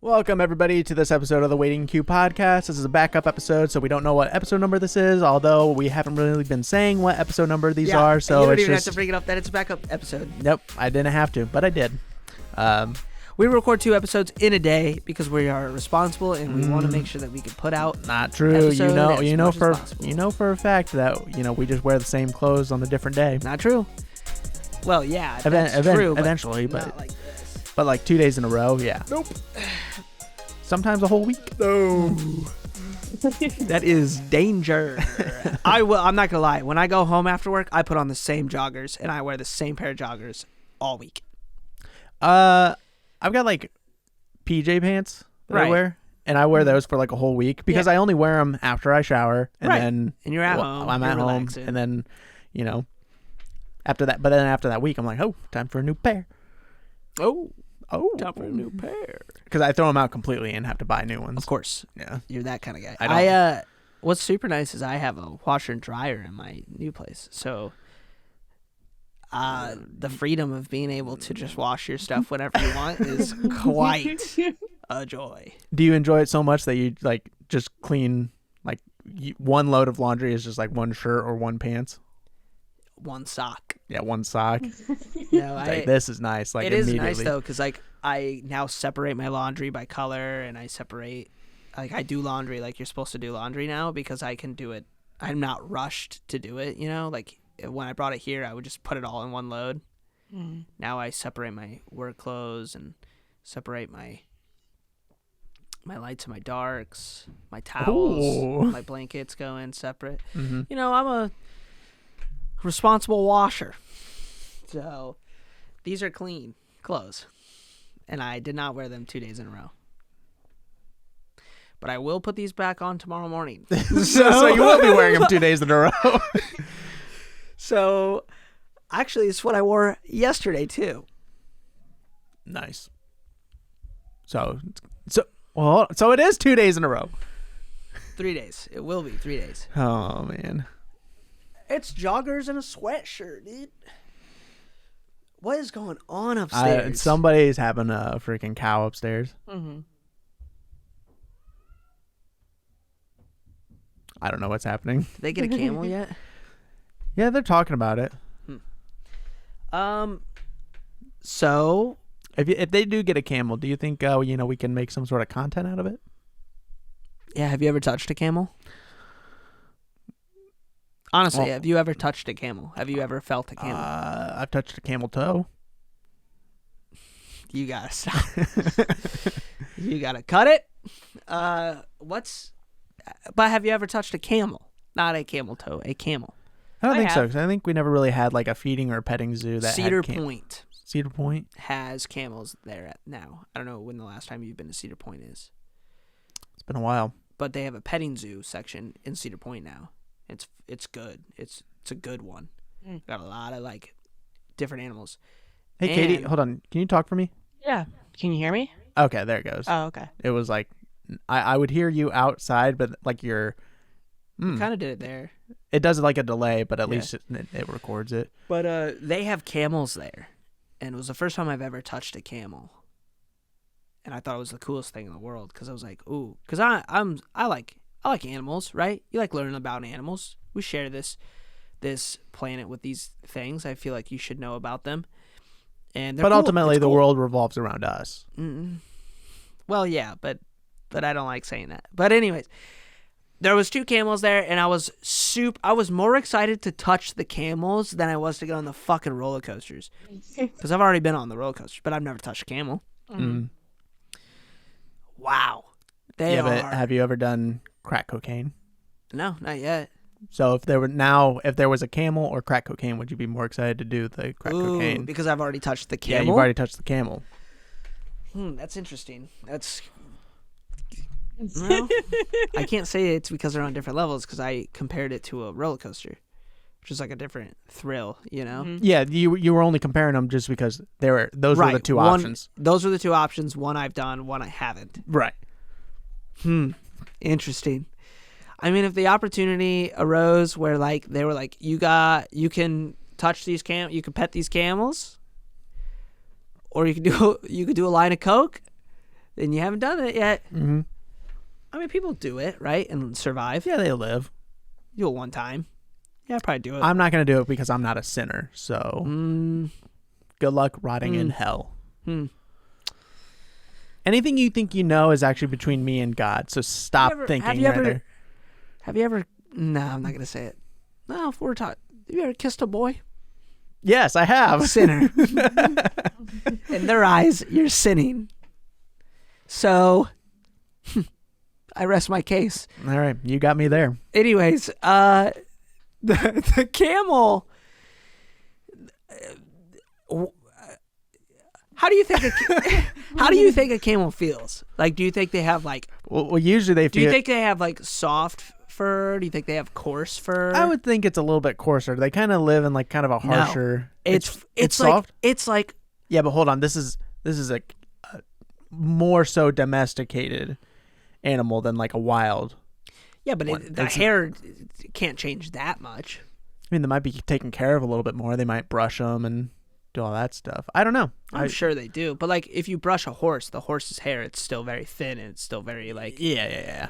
Welcome, everybody, to this episode of the Waiting Queue podcast. This is a backup episode, so we don't know what episode number this is, although we haven't really been saying what episode number these are. So you don't it's even just... have to bring it up that it's a backup episode. Nope, I didn't have to, but I did. We record 2 episodes in a day because we are responsible and we want to make sure that we can put out. Not true. You know for a fact that we just wear the same clothes on a different day. Not true. Well, yeah, that's true. Eventually, but not like this. But like 2 days in a row, yeah. Nope. Sometimes a whole week. No. That is danger. I'm not gonna lie. When I go home after work, I put on the same joggers and I wear the same pair of joggers all week. I've got like PJ pants that I wear, and I wear those for like a whole week because I only wear them after I shower, and then and you're at home. I'm at home, and then after that. But then after that week, I'm like, oh, time for a new pair. Oh, time for a new pair. Because I throw them out completely and have to buy new ones. Of course, yeah, you're that kind of guy. What's super nice is I have a washer and dryer in my new place, so. The freedom of being able to just wash your stuff whenever you want is quite a joy. Do you enjoy it so much that you like just clean like one load of laundry is just like one shirt or one pants? One sock. Yeah, one sock. No, like, this is nice. Like it is nice though, because like I now separate my laundry by color, and I separate like I do laundry like you're supposed to do laundry now because I can do it. I'm not rushed to do it. Like. When I brought it here, I would just put it all in one load. Mm. Now I separate my work clothes and separate my lights and my darks, my towels, my blankets go in separate. Mm-hmm. I'm a responsible washer. So these are clean clothes. And I did not wear them 2 days in a row. But I will put these back on tomorrow morning. so you will be wearing them 2 days in a row. So, actually, it's what I wore yesterday, too. Nice. So it is 2 days in a row. 3 days. It will be 3 days. Oh, man. It's joggers and a sweatshirt, dude. What is going on upstairs? Somebody's having a freaking cow upstairs. Mm-hmm. I don't know what's happening. Did they get a camel yet? Yeah, they're talking about it. So if they do get a camel, do you think we can make some sort of content out of it? Yeah, have you ever touched a camel? Honestly, have you ever touched a camel? Have you ever felt a camel? I've touched a camel toe. You gotta stop. You gotta cut it. But have you ever touched a camel? Not a camel toe, a camel. I don't think so, because I think we never really had like a feeding or a petting zoo that Cedar had Point. Cedar Point has camels there now. I don't know when the last time you've been to Cedar Point is. It's been a while. But they have a petting zoo section in Cedar Point now. It's good. It's a good one. Got a lot of like different animals. Hey, Katie, hold on. Can you talk for me? Yeah. Can you hear me? Okay, there it goes. Oh, okay. It was like I would hear you outside, but like you're. You kind of did it there. It does like a delay, but at least it records it. But they have camels there, and it was the first time I've ever touched a camel, and I thought it was the coolest thing in the world because I was like, ooh, because I like animals, right? You like learning about animals. We share this planet with these things. I feel like you should know about them, and they're but cool. ultimately it's the cool. world revolves around us. Mm-mm. Well, yeah, but I don't like saying that. But anyways. There was 2 camels there, and I was more excited to touch the camels than I was to get on the fucking roller coasters. Because I've already been on the roller coasters, but I've never touched a camel. Mm. Wow. But have you ever done crack cocaine? No, not yet. So if there was a camel or crack cocaine, would you be more excited to do the crack cocaine? Because I've already touched the camel? Yeah, you've already touched the camel. That's interesting. That's... No, I can't say it's because they're on different levels because I compared it to a roller coaster, which is like a different thrill, Mm-hmm. Yeah, you were only comparing them just because those were the two options. Those were the 2 options. One I've done, one I haven't. Right. Interesting. I mean, if the opportunity arose where like they were like, you can touch these you can pet these camels, or you could do a line of coke. then you haven't done it yet. Mm-hmm. I mean, people do it, right? And survive. Yeah, they live. You do it one time. Yeah, I'd probably do it. I'm not going to do it because I'm not a sinner. So good luck rotting in hell. Anything you think you know is actually between me and God. So stop thinking have you right there. Have you ever... No, I'm not going to say it. No, if we're talking... Have you ever kissed a boy? Yes, I have. Sinner. In their eyes, you're sinning. So, I rest my case. All right, you got me there. Anyways, the camel... How do you think a camel feels? Like, do you think they have like... Well, usually they feel... Do you think they have like soft fur? Do you think they have coarse fur? I would think it's a little bit coarser. They kind of live in like kind of a harsher... No. It's soft? It's like... Yeah, but hold on. This is a more so domesticated animal than like a wild. Yeah, but the hair can't change that much. I mean, they might be taken care of a little bit more. They might brush them and do all that stuff. I don't know. I'm sure they do. But like, if you brush a horse, the horse's hair, it's still very thin and it's still very like... Yeah.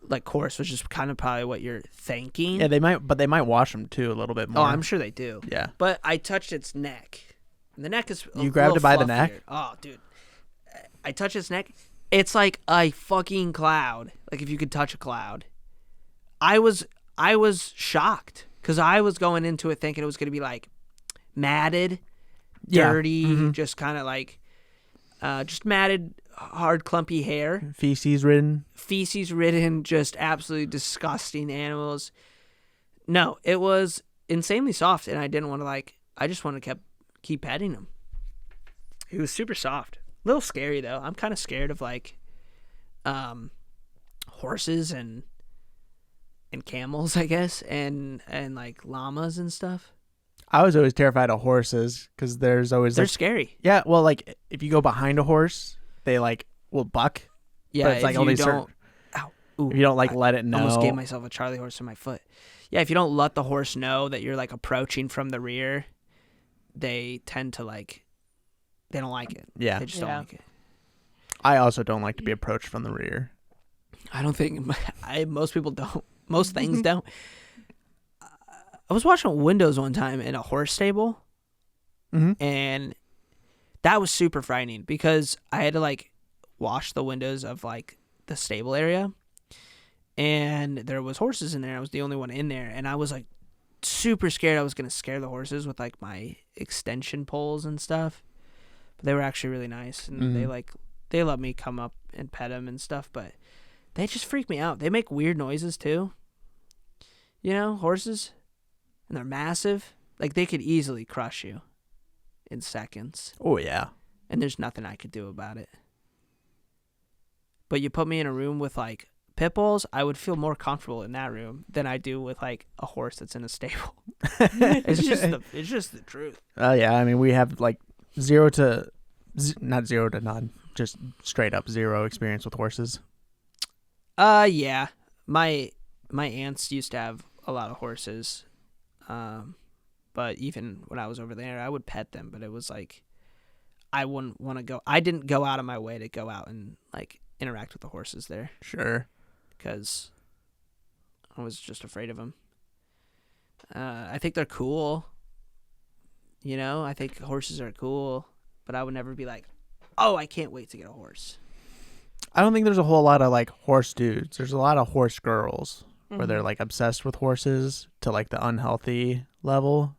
Like coarse, which is kind of probably what you're thinking. Yeah, they might wash them too a little bit more. Oh, I'm sure they do. Yeah. But I touched its neck. And the neck is You grabbed it by the neck? Oh, dude. I touched its neck. It's like a fucking cloud. Like if you could touch a cloud. I was shocked because I was going into it thinking it was going to be like matted, dirty, just kind of like just matted, hard, clumpy hair. Feces ridden, just absolutely disgusting animals. No, it was insanely soft, and I didn't want to I just wanted to keep petting him. He was super soft. A little scary though. I'm kind of scared of horses and camels, I guess, and like llamas and stuff. I was always terrified of horses because they're scary. Yeah, well, like if you go behind a horse, they like will buck. Yeah, but it's like only certain. If you don't let it know. I almost gave myself a Charlie horse in my foot. Yeah, if you don't let the horse know that you're like approaching from the rear, they tend to they don't like it. Yeah, they just don't like it. I also don't like to be approached from the rear. I don't think most people don't. Most things don't. I was watching Windows one time in a horse stable, and that was super frightening because I had to wash the windows of the stable area, and there was horses in there. I was the only one in there, and I was super scared I was gonna scare the horses with my extension poles and stuff. But they were actually really nice, and they let me come up and pet them and stuff, but they just freak me out. They make weird noises too. You know, horses, and they're massive. They could easily crush you in seconds. Oh yeah. And there's nothing I could do about it. But you put me in a room with pit bulls, I would feel more comfortable in that room than I do with a horse that's in a stable. It's just the truth. Yeah, I mean we have not 0 to none, just straight up 0 experience with horses. Yeah. My aunts used to have a lot of horses. But even when I was over there, I would pet them, but it was I wouldn't want to go. I didn't go out of my way to go out and interact with the horses there. Sure. Because I was just afraid of them. I think they're cool. You know, I think horses are cool, but I would never be oh, I can't wait to get a horse. I don't think there's a whole lot of horse dudes. There's a lot of horse girls where they're obsessed with horses to the unhealthy level.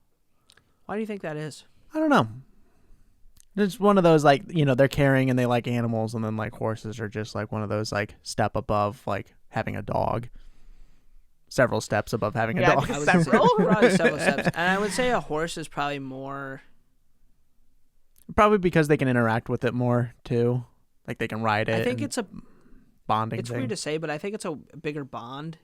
Why do you think that is? I don't know. It's one of those they're caring and they like animals, and then horses are just one of those step above having a dog. Several steps above having a dog. Probably several steps. And I would say a horse is probably more... Probably because they can interact with it more too. They can ride it. I think it's a bonding It's thing. weird to say, but I think it's a bigger bond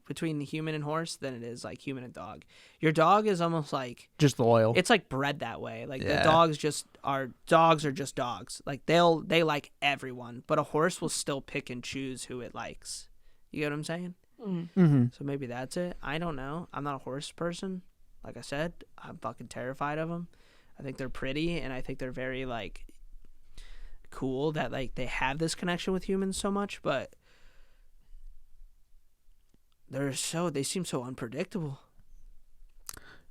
between the human and horse than it is human and dog. Your dog is almost just loyal. It's bred that way. The dogs are just dogs. They like everyone, but a horse will still pick and choose who it likes. You get what I'm saying? Mm-hmm. So maybe that's it. I don't know. I'm not a horse person. Like I said, I'm fucking terrified of them. I think they're pretty, and I think they're very cool that like they have this connection with humans so much, but they seem so unpredictable.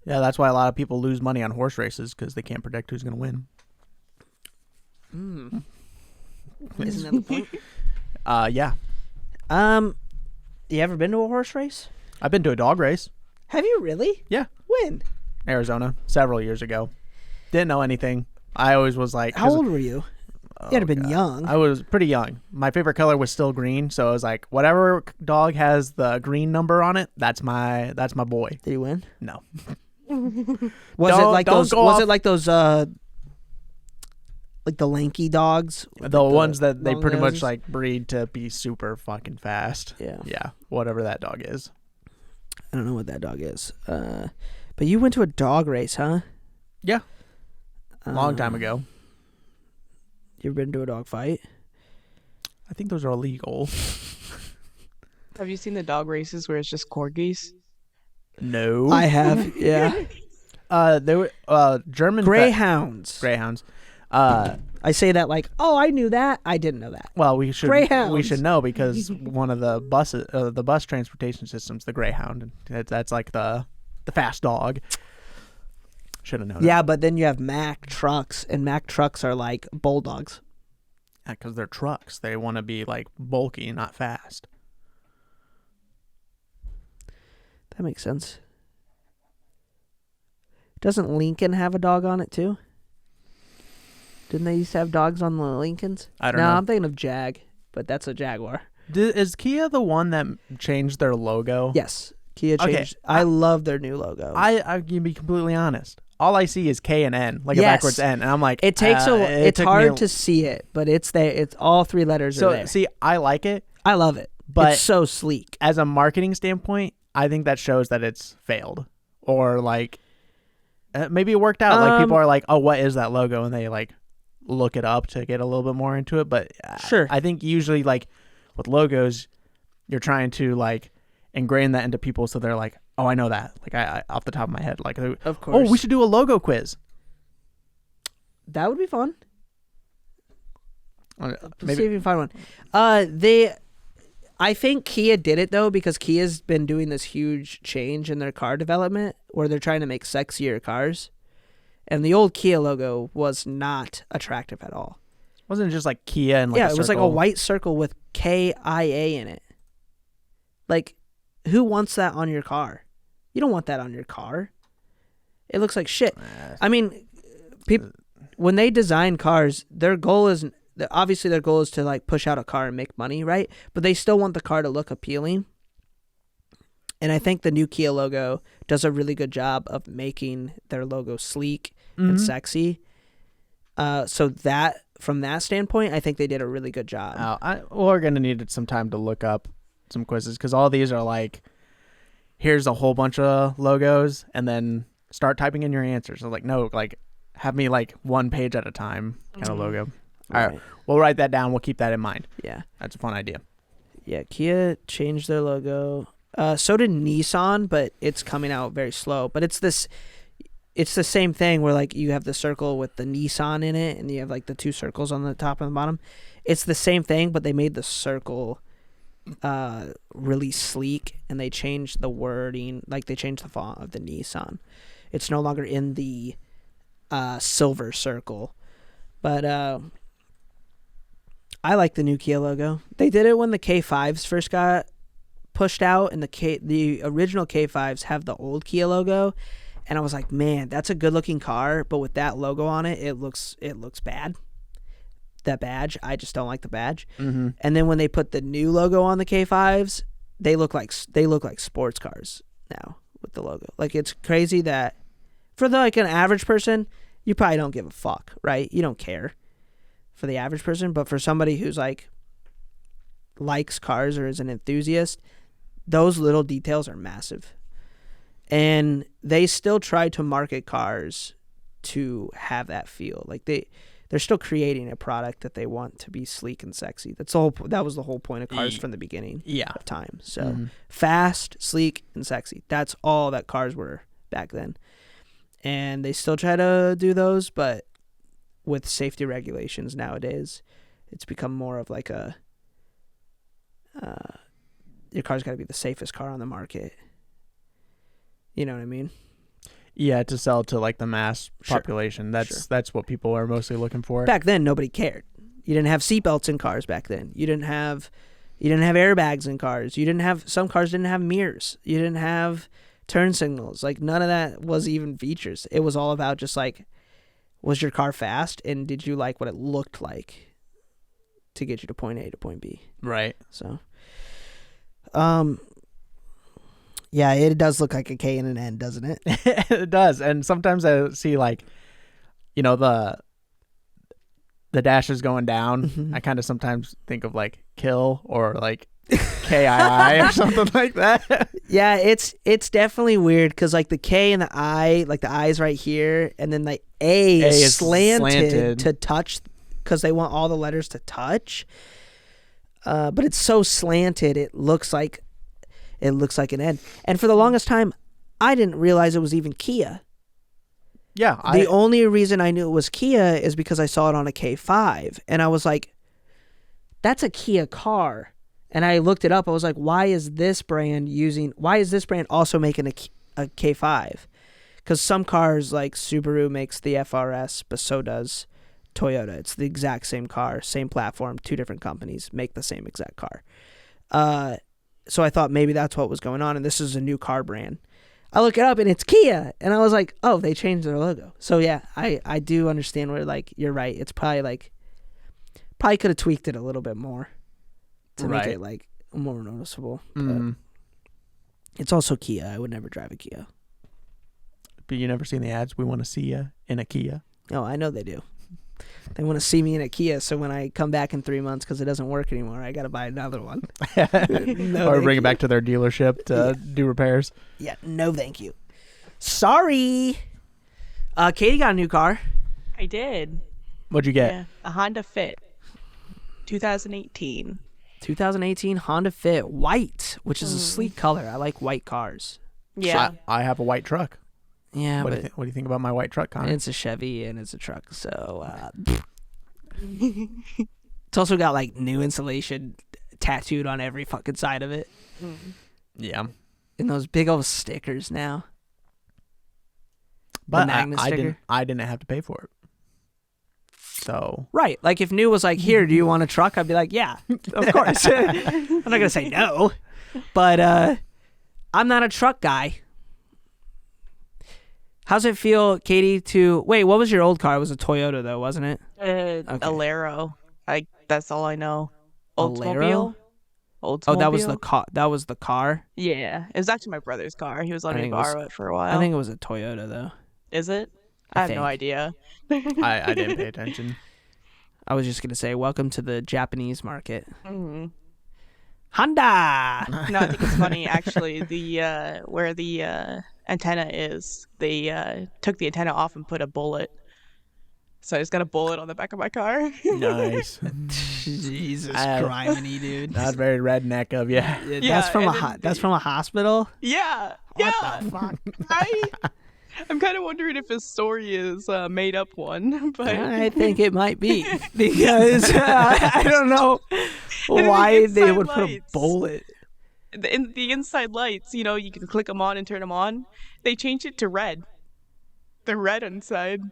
Yeah, that's why a lot of people lose money on horse races because they can't predict who's going to win. Isn't that the point? Yeah. You ever been to a horse race? I've been to a dog race. Have you really? Yeah. When? Arizona, several years ago. Didn't know anything. I always was like... How old were you? You had to been young. I was pretty young. My favorite color was still green, so I was like, whatever dog has the green number on it, that's my boy. Did you win? No. Was it like those like the lanky dogs? The ones that they pretty noses? much like breed to be super fucking fast. Yeah. Yeah. Whatever that dog is. I don't know what that dog is. But you went to a dog race, huh? Yeah. Long time ago. You ever been to a dog fight? I think those are illegal. Have you seen the dog races where it's just corgis? No. I have, yeah. There were German Greyhounds. Greyhounds. I say that like, oh, I knew that. I didn't know that. Well, we should Greyhounds. know because one of the buses, the bus transportation systems, the Greyhound, that's like the fast dog. Should have known. Yeah, but then you have Mack trucks, and Mack trucks are like bulldogs. Yeah, because they're trucks. They want to be like bulky, not fast. That makes sense. Doesn't Lincoln have a dog on it too? Didn't they used to have dogs on the Lincolns? I don't know. No, I'm thinking of Jag, but that's a Jaguar. Is Kia the one that changed their logo? Yes, Kia changed. Okay. I love their new logo. I can be completely honest. All I see is K and N, like a backwards N, and I'm like, it takes it's hard to see it, but it's there. It's all three letters are there. See, I like it. I love it, but it's so sleek. As a marketing standpoint, I think that shows that it's failed, or like maybe it worked out. Like people are like, oh, what is that logo, and they like look it up to get a little bit more into it. But sure, I think usually like with logos, you're trying to like ingrain that into people, so they're like, oh, I know that. Like I off the top of my head, like, of course. Oh, we should do a logo quiz. That would be fun. Maybe. Let's see if we can find one. I think Kia did it though because Kia's been doing this huge change in their car development where they're trying to make sexier cars, and the old Kia logo was not attractive at all. Wasn't it just like Kia and like it was like a white circle with KIA in it. Like, who wants that on your car? You don't want that on your car. It looks like shit. I mean, when they design cars, their goal is to like push out a car and make money, right? But they still want the car to look appealing. And I think the new Kia logo does a really good job of making their logo sleek and sexy. So that from that standpoint, I think they did a really good job. We're gonna need some time to look up some quizzes because all these are like, here's a whole bunch of logos, and then start typing in your answers. So like, no, like have me like one page at a time kind of logo. All right, we'll write that down. We'll keep that in mind. Yeah, that's a fun idea. Yeah, Kia changed their logo. So did Nissan, but it's coming out very slow. But it's the same thing where like you have the circle with the Nissan in it, and you have like the two circles on the top and the bottom. It's the same thing, but they made the circle really sleek, and they changed the wording. Like they changed the font of the Nissan. It's no longer in the silver circle, but I like the new Kia logo. They did it when the K5s first got pushed out, and the original K5s have the old Kia logo, and I was like, man, that's a good looking car, but with that logo on it, it looks bad. That badge, I just don't like the badge. Mm-hmm. And then when they put the new logo on the K5s, they look like sports cars now with the logo. Like, it's crazy that for like an average person, you probably don't give a fuck, right? You don't care for the average person, but for somebody who's like likes cars or is an enthusiast, those little details are massive. And they still try to market cars to have that feel. Like they're still creating a product that they want to be sleek and sexy. That was the whole point of cars from the beginning of time. So fast, sleek, and sexy. That's all that cars were back then. And they still try to do those, but with safety regulations nowadays, It's become more of like a your car's got to be the safest car on the market. You know what I mean? Yeah, to sell to like the mass Sure. population. That's what people are mostly looking for. Back then, nobody cared. You didn't have seatbelts in cars back then. You didn't have airbags in cars. Some cars didn't have mirrors. You didn't have turn signals. Like none of that was even features. It was all about just like, was your car fast and did you like what it looked like to get you to point A to point B? Right. So, yeah, it does look like a K and an N, doesn't it? It does. And sometimes I see like, the dashes going down. Mhm. I kind of sometimes think of like kill or like KII or something like that. Yeah, it's definitely weird because like the K and the I, like the I is right here, and then the A is slanted to touch because they want all the letters to touch. But it's so slanted, it looks like an N. And for the longest time, I didn't realize it was even Kia. Yeah. The only reason I knew it was Kia is because I saw it on a K5, and I was like, "That's a Kia car." And I looked it up. I was like, why is this brand also making a K5? Because some cars, like Subaru makes the FRS, but so does Toyota. It's the exact same car, same platform, two different companies make the same exact car. So I thought maybe that's what was going on, and this is a new car brand. I look it up, and it's Kia. And I was like, oh, they changed their logo. So, yeah, I do understand where, like, you're right. It's probably could have tweaked it a little bit more to make it like more noticeable. But it's also Kia. I would never drive a Kia. But you never seen the ads? We want to see you in a Kia. Oh, I know they do. They want to see me in a Kia, so when I come back in 3 months because it doesn't work anymore, I got to buy another one. Or bring it back to their dealership to do repairs. Yeah, no thank you. Sorry. Katie got a new car. I did. What'd you get? Yeah, a Honda Fit, 2018. 2018 Honda Fit white, which is a sleek color. I like white cars. Yeah. So I have a white truck. Yeah, What but do you think about my white truck, Connor? it's a Chevy and it's a truck, so it's also got like new insulation tattooed on every fucking side of it, Yeah. and those big old stickers now. But magnet sticker? I didn't have to pay for it. So Right, like if new was like, here, do you want a truck? I'd be like, yeah, of course. I'm not gonna say no, but I'm not a truck guy. How's it feel, Katie, to... Wait, what was your old car? It was a Toyota, though, wasn't it? Alero. That's all I know. Alero? Oldsmobile. Oh, that was the car. That was the car? Yeah. It was actually my brother's car. He was letting I me think it was- borrow it for a while. I think it was a Toyota, though. Is it? I I have think. no idea. I didn't pay attention. I was just going to say, welcome to the Japanese market. hmm Honda! No, I think it's funny, actually. Where the antenna is, they took the antenna off and put a bullet. So I just got a bullet on the back of my car. Nice. Jesus I- criminy, dude. Not very redneck of you. That's from and then that's from a hospital? Yeah. What Yeah. the fuck? I'm kind of wondering if his story is a made up one, but I think it might be because I don't know then why the they inside would put a lights. bullet. the inside lights, you can click them on and turn them on. They changed it to red. They're red inside.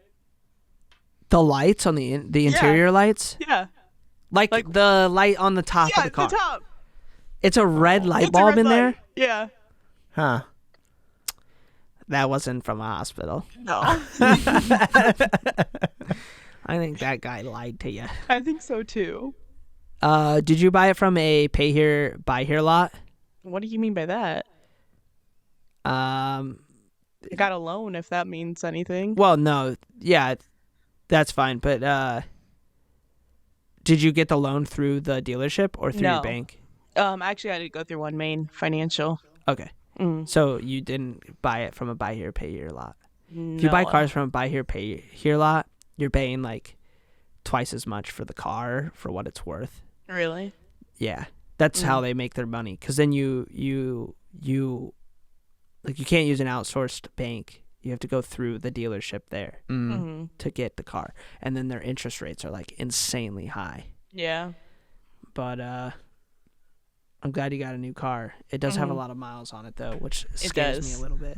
The lights on the interior lights, Yeah. like the light on the top Yeah, of the car. the top. It's a red light It's a bulb red in there. light. Yeah. Huh. That wasn't from a hospital. No. I think that guy lied to you. I think so too. Did you buy it from a pay here buy here lot? What do you mean by that? I got a loan, if that means anything. Well, no, yeah, that's fine. But did you get the loan through the dealership or through your No. bank? Actually, I had to go through One Main Financial. Okay, Mm. so you didn't buy it from a buy here pay here lot. No. If you buy cars from a buy here pay here lot, you're paying like twice as much for the car for what it's worth. Really? Yeah, that's how they make their money. Because then you like you can't use an outsourced bank. You have to go through the dealership there Mm-hmm. to get the car, and then their interest rates are like insanely high. Yeah. But I'm glad you got a new car. It does have a lot of miles on it though, which scares me a does. little bit.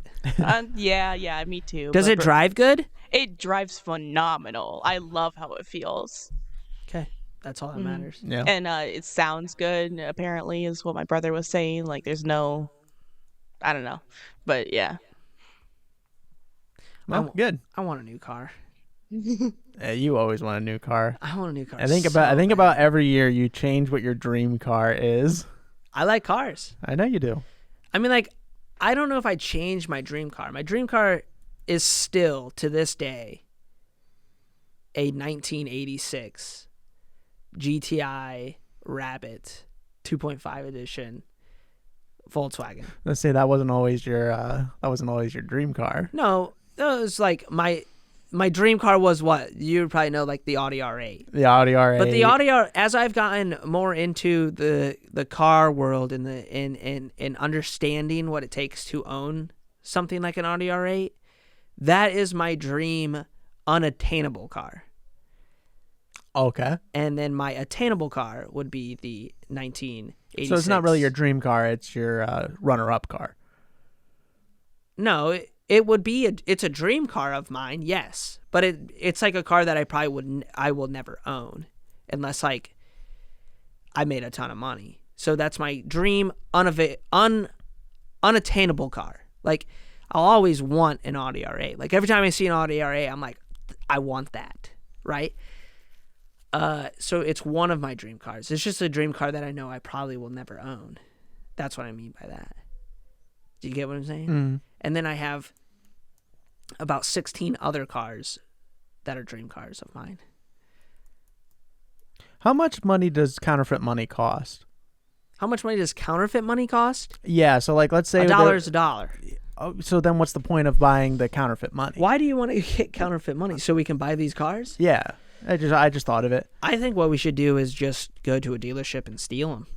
Yeah, me too. Does but it drive good? It drives phenomenal. I love how it feels. Okay, that's all that matters. Yeah. And it sounds good, apparently, is what my brother was saying. Like, there's no, I don't know. But yeah. Well, good. I want a new car. You always want a new car. I want a new car. I think so about bad. every year you change what your dream car is. I like cars. I know you do. I mean, like, I don't know if I changed my dream car. My dream car is still, to this day, a 1986 GTI Rabbit 2.5 edition Volkswagen. Let's say that wasn't always your dream car. No, that was like my dream car was what you probably know, like the Audi R8. The Audi R8. But the Audi R, as I've gotten more into the car world and in understanding what it takes to own something like an Audi R8, that is my dream unattainable car. Okay. And then my attainable car would be the 1986. So it's not really your dream car; it's your runner-up car. No, it would be it's a dream car of mine, yes, but it's like a car that I will never own unless like I made a ton of money. So that's my dream unattainable car. Like I'll always want an Audi R8. Like every time I see an Audi R8, I'm like, I want that, right? So it's one of my dream cars. It's just a dream car that I know I probably will never own. That's what I mean by that. Do you get what I'm saying? Mm. And then I have about 16 other cars that are dream cars of mine. How much money does counterfeit money cost? How much money does counterfeit money cost? Yeah, so like let's say $1 is $1. Oh, so then what's the point of buying the counterfeit money? Why do you want to get counterfeit money? So we can buy these cars? Yeah, I just thought of it. I think what we should do is just go to a dealership and steal them.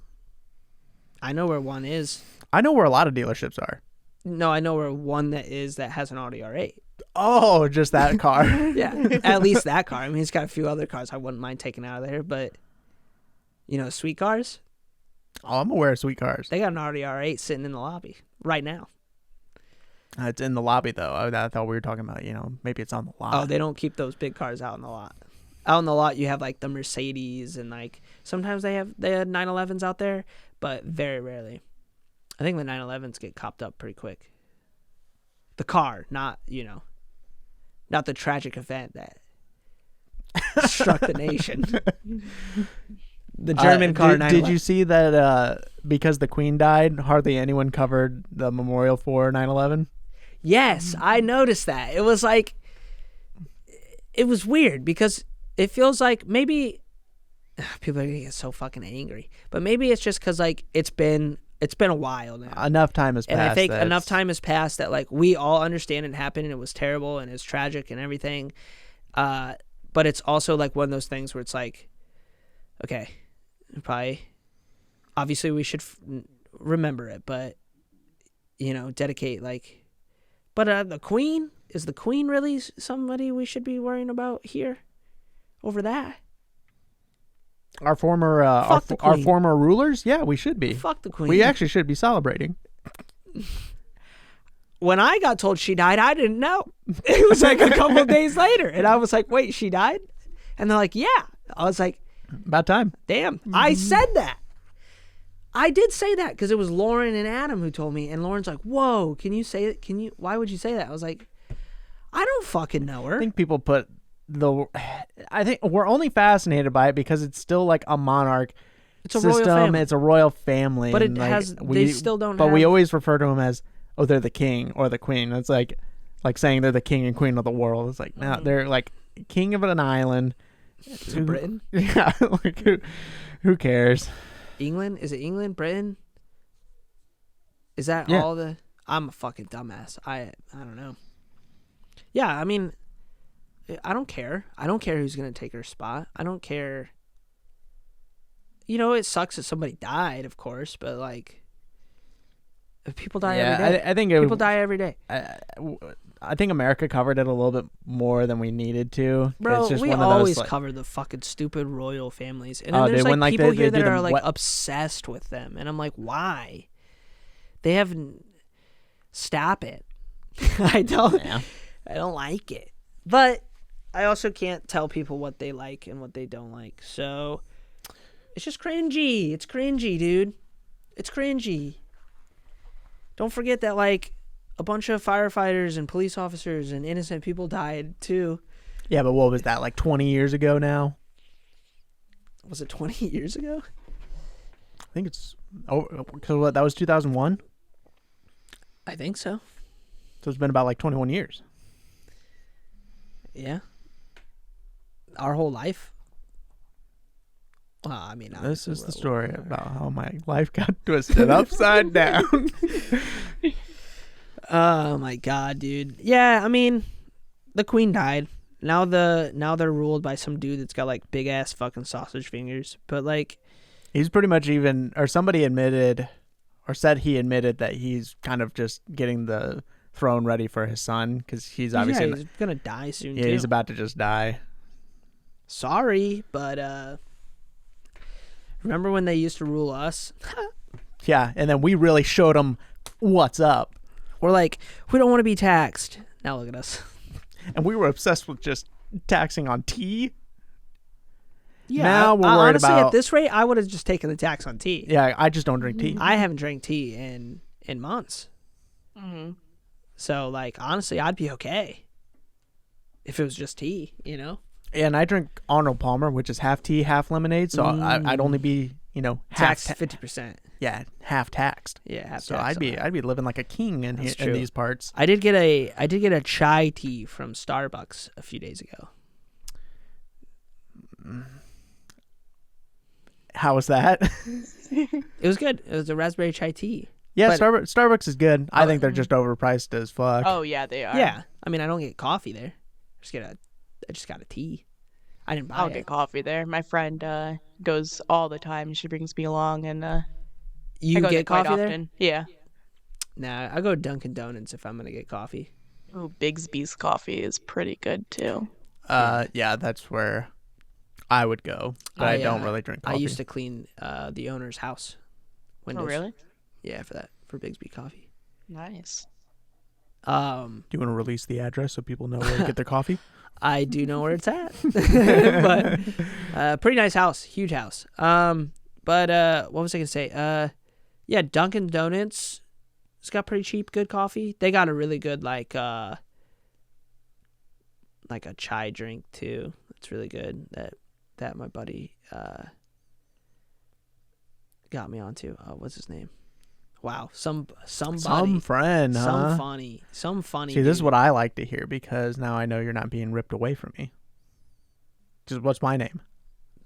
I know where one is. I know where a lot of dealerships are. No, I know where one that has an Audi R8. Oh, just that car. Yeah, at least that car. I mean, it's got a few other cars I wouldn't mind taking out of there, but sweet cars. Oh, I'm aware of sweet cars. They got an Audi R8 sitting in the lobby right now. It's in the lobby though. I thought we were talking about maybe it's on the lot. Oh, they don't keep those big cars out in the lot. Out in the lot, you have like the Mercedes and like sometimes they had 911s out there, but very rarely. I think the 911s get copped up pretty quick. The car, not the tragic event that struck the nation. The German car 911. Did you see that because the Queen died, hardly anyone covered the memorial for 9/11? Yes, I noticed that. It was weird because it feels like maybe people are gonna get so fucking angry, but maybe it's just because like it's been a while now. Enough time has passed. And I think enough time has passed that like we all understand it happened and it was terrible and it's tragic and everything. But it's also like one of those things where it's like, okay, probably, obviously we should remember it, but dedicate like. But the Queen, is the Queen really somebody we should be worrying about here over that? Our former our former rulers, yeah, we should be. Fuck the Queen. We actually should be celebrating. When I got told she died, I didn't know. It was like a couple of days later, and I was like, "Wait, she died?" And they're like, "Yeah." I was like, "About time." Damn, I said that. I did say that because it was Lauren and Adam who told me, and Lauren's like, "Whoa, can you say it? Why would you say that?" I was like, "I don't fucking know her." I think people put I think we're only fascinated by it because it's still like a monarch It's a system. royal family. It's a royal family. But it and, like, has. They still don't. But have, we always refer to them as, oh, they're the king or the queen. It's like saying they're the king and queen of the world. It's like, no, they're like king of an island. To Britain. Yeah, like who cares? England? Is it England? Britain? Is that Yeah. all the? I'm a fucking dumbass. I don't know. Yeah, I mean, I don't care. I don't care who's gonna take her spot. I don't care. It sucks that somebody died, of course, but like, if people die every day. I think people die every day. I think America covered it a little bit more than we needed to. Bro, it's just we one of always those, like, cover the fucking stupid royal families. And then Oh, there's dude, like when, like, people they here that do the are like what- obsessed with them. And I'm like, why? They haven't. Stop it. I don't like it. But I also can't tell people what they like and what they don't like. So it's just cringy. It's cringy, dude. It's cringy. Don't forget that, like, a bunch of firefighters and police officers and innocent people died too. Yeah, but what was that, like 20 years ago now? Was it 20 years ago? I think it's because what, that was 2001. I think so. So it's been about like 21 years. Yeah. Our whole life. Well, I mean, This obviously is the we're- story we're- about how my life got twisted upside down. Oh my god, dude. Yeah, I mean, the queen died. Now they're ruled by some dude that's got like big ass fucking sausage fingers. But like, He's pretty much somebody admitted or said he admitted that he's kind of just getting the throne ready for his son because he's obviously he's gonna die soon. yeah, too. he's about to just die. Sorry, but remember when they used to rule us? Yeah, and then we really showed him what's up, We're like, we don't want to be taxed. Now look at us. and we were obsessed with just taxing on tea. Yeah. Now we're worried honestly, about at this rate, I would have just taken the tax on tea. Yeah, I just don't drink tea. I haven't drank tea in months. Mm-hmm. So, like, honestly, I'd be okay if it was just tea, you know? And I drink Arnold Palmer, which is half tea, half lemonade. So I'd only be, half Tax 50%. half taxed. Yeah, half So tax on that. I'd be living like a king in That's in true. these parts. I did get a chai tea from Starbucks a few days ago. How was that? It was good. It was a raspberry chai tea. Yeah, But- Starbucks is good. I think they're just overpriced as fuck. Oh yeah, they are. Yeah. I mean, I don't get coffee there. I just got a tea. I didn't buy I'll it. get coffee there. My friend goes all the time. She brings me along, and I You go there get quite coffee there? often. Yeah. Nah, I go to Dunkin' Donuts if I'm gonna get coffee. Oh, Bigsby's coffee is pretty good too. Yeah, that's where I would go, but I don't really drink coffee. I used to clean the owner's house windows. Oh really? Yeah, for Bigsby Coffee. Nice. Do you want to release the address so people know where to get their coffee? I do know where it's at, but pretty nice house, huge house. But what was I gonna say? Yeah, Dunkin' Donuts. It's got pretty cheap, good coffee. They got a really good like a chai drink too. It's really good. That my buddy got me onto. What's his name? Wow, somebody, Some friend, huh? some funny. See, this is dude. what I like to hear because now I know you're not being ripped away from me. Just what's my name?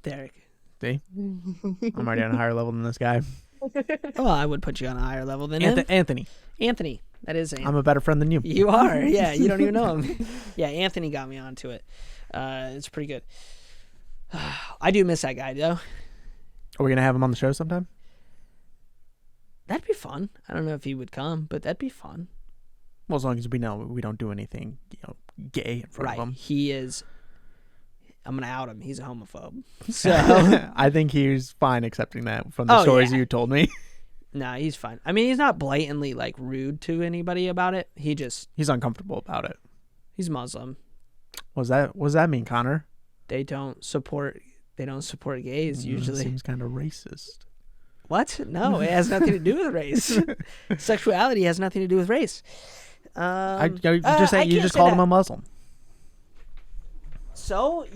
Derek. See, I'm already on a higher level than this guy. Well, I would put you on a higher level than him. Anthony. Anthony. That is Anthony. I'm a better friend than you. You are. Yeah, you don't even know him. Yeah, Anthony got me onto it. It's pretty good. I do miss that guy, though. Are we gonna have him on the show sometime? That'd be fun. I don't know if he would come, but that'd be fun. Well, as long as we know we don't do anything, gay in front Right. of him. He is. I'm going to out him. He's a homophobe. So, I think he's fine accepting that from the Oh, stories yeah. you told me. nah, he's fine. I mean, he's not blatantly, like, rude to anybody about it. He's uncomfortable about it. Muslim. What does that mean, Connor? They don't support gays, usually. Seems kind of racist. What? No, it has nothing to do with race. Sexuality has nothing to do with race. I just I you can't just say called that. him a Muslim. So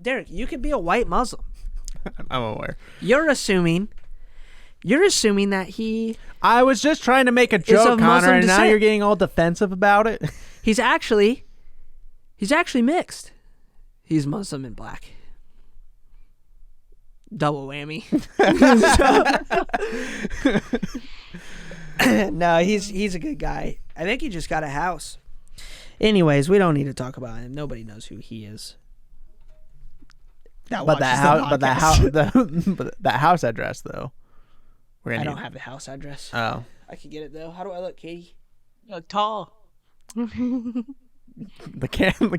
Derek, you could be a white Muslim. I'm aware. You're assuming that he I was just trying to make a of joke, Connor, Muslim and now descent. you're getting all defensive about it. he's actually mixed. He's Muslim and black. Double whammy. No, he's a good guy. I think he just got a house. Anyways, we don't need to talk about him. Nobody knows who he is. But that house address though. I don't have the house address. Oh, I could get it though. How do I look, Katie? You look tall. The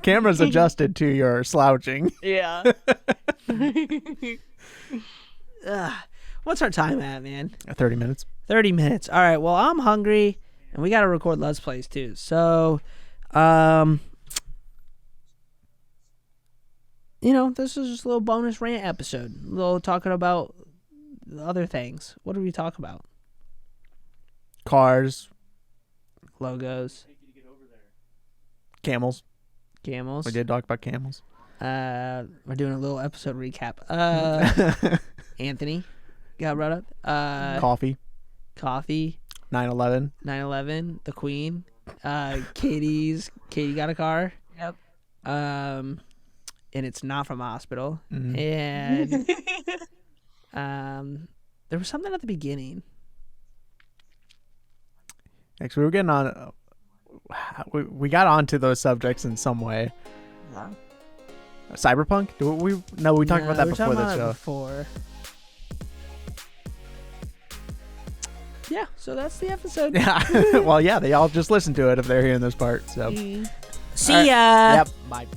camera's adjusted to your slouching. Yeah. What's our time at, man? 30 minutes. 30 minutes. All right. Well, I'm hungry, and we got to record Let's Plays too. So, this is just a little bonus rant episode. A little talking about other things. What do we talk about? Cars. Logos. Camels. Camels. We did talk about camels. We're doing a little episode recap. Anthony got brought up. Coffee. Coffee. 9/11. 9/11. The Queen. Katie got a car. Yep. And it's not from a hospital. Mhm. And there was something at the beginning. Next, we were getting on. We got onto those subjects in some way. Yeah. Cyberpunk? We talked about that we were before talking the about it show. before. Yeah, so that's the episode. Yeah. Well, yeah, they all just listen to it if they're hearing this part. So. See All right. ya. Yep. Bye.